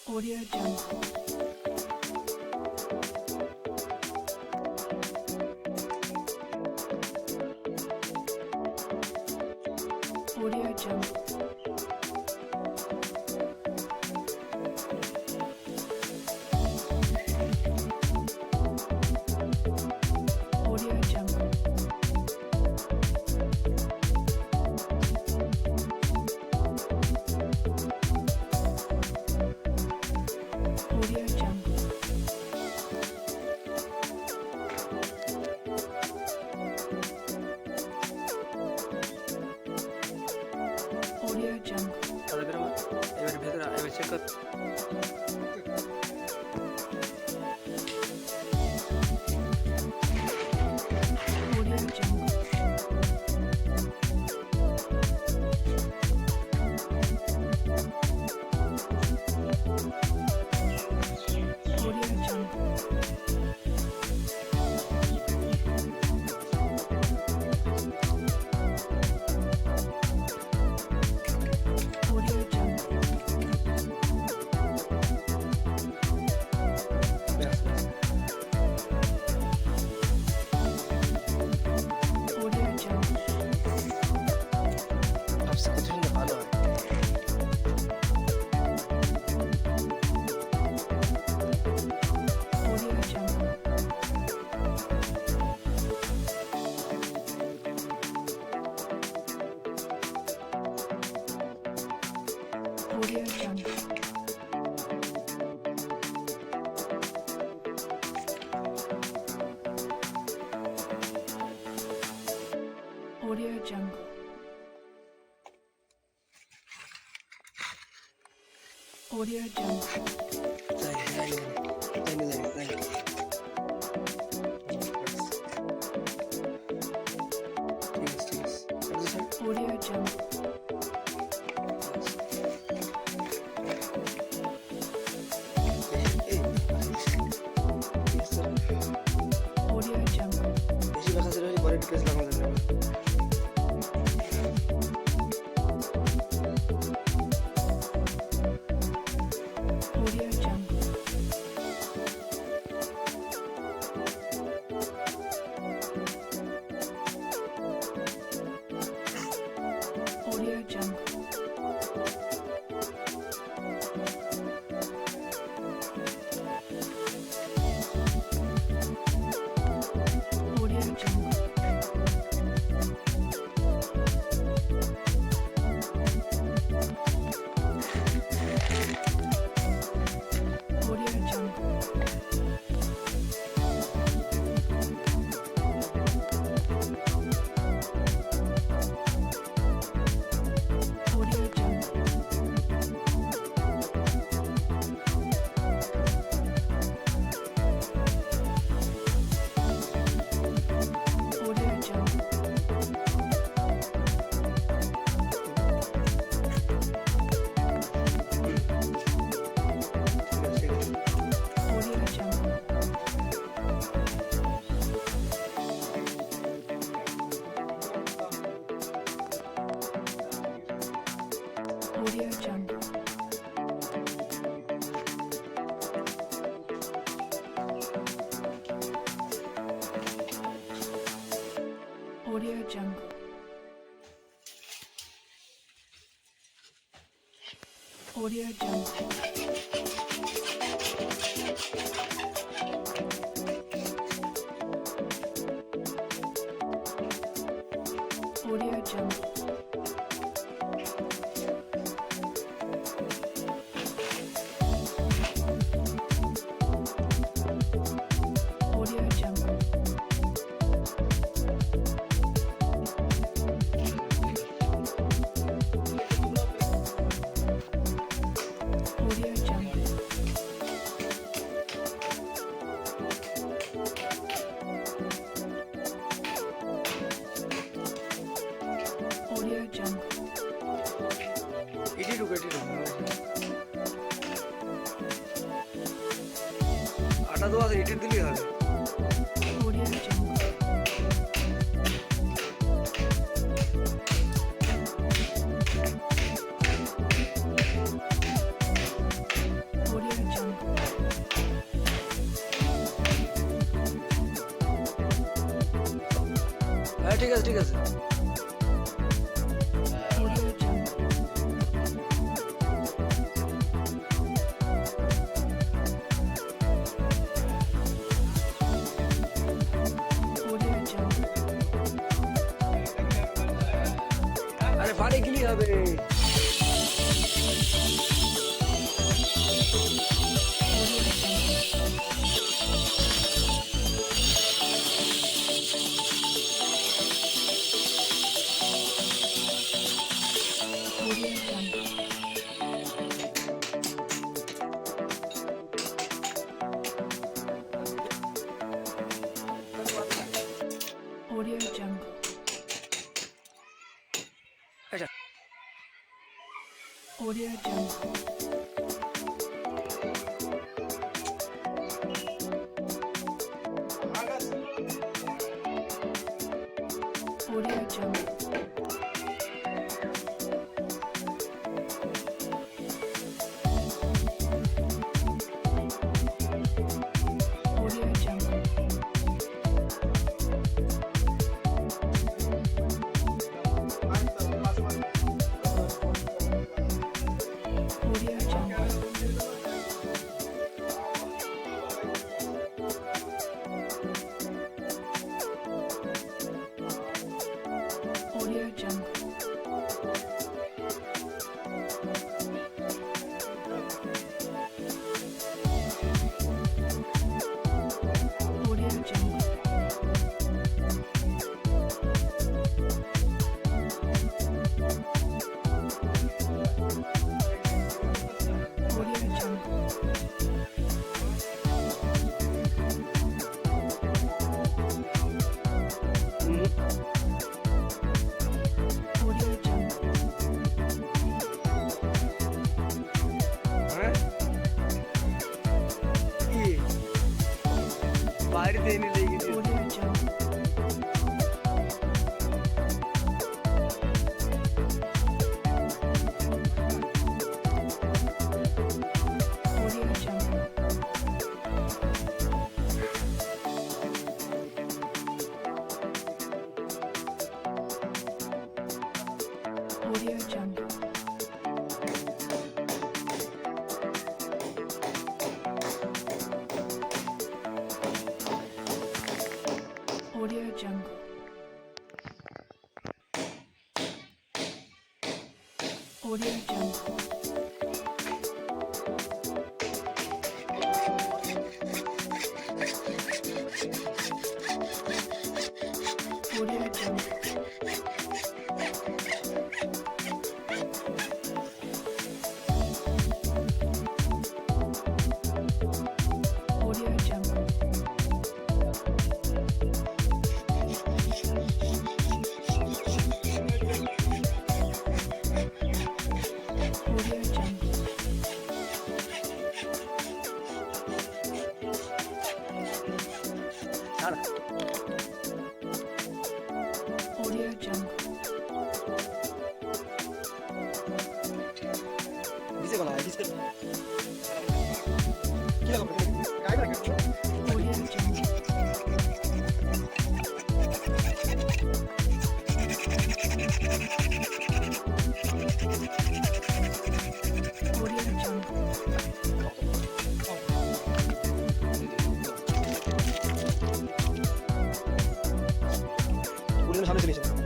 Audio Jungle. Audio Jungle. Audio Jungle. Audio Jungle. Audio Jungle. এবার ভেতরে এবার check কর। Audio Jungle. Audio Jungle. Audio Jungle. Audio Jungle. ভাবছি কত সুন্দর ভালো হয়। Audio Jungle. Audio Jungle. Audio Jungle. Audio Jungle. যাই। ঠিক আছে। Audio Jungle. Audio Jungle. বেশি কথা ছিল পরে ডিটেলস লাগানো যাবে। Audio Jungle. Audio Jungle. Audio Jungle. Audio Jungle. Audio Jungle. Audio Jungle. Audio Jungle. Audio Jungle. Audio Jungle. Audio Jungle. Audio Jungle. Audio Jungle. Audio Jungle. Audio Jungle. এটি ঢুকে আটা দেওয়া আছে এটির দিলেই হবে। Audio Jungle. হ্যাঁ ঠিক আছে ঠিক আছে। Audio Jungle. Audio Jungle. আরে ফাড়ে গেলি হবে। Audio Jungle. Audio Jungle. Audio Jungle. আচ্ছা Audio Jungle. Audio Jungle. Audio Jungle. Audio Jungle. Audio Jungle. Audio Jungle. Audio Jungle. Audio Jungle. হ্যাঁ কি বাইরে এনে লেগে গেছে। Audio Jungle. Audio Jungle. Audio Jungle. Audio Jungle. Audio Jungle. Audio Jungle. Audio Jungle. Audio Jungle. ছাড় Audio Jungle. দিছে গলা দিছে কি লাগবে গাইবা কি Audio Jungle. Audio Jungle. পুরো সামনে চলে এসেছে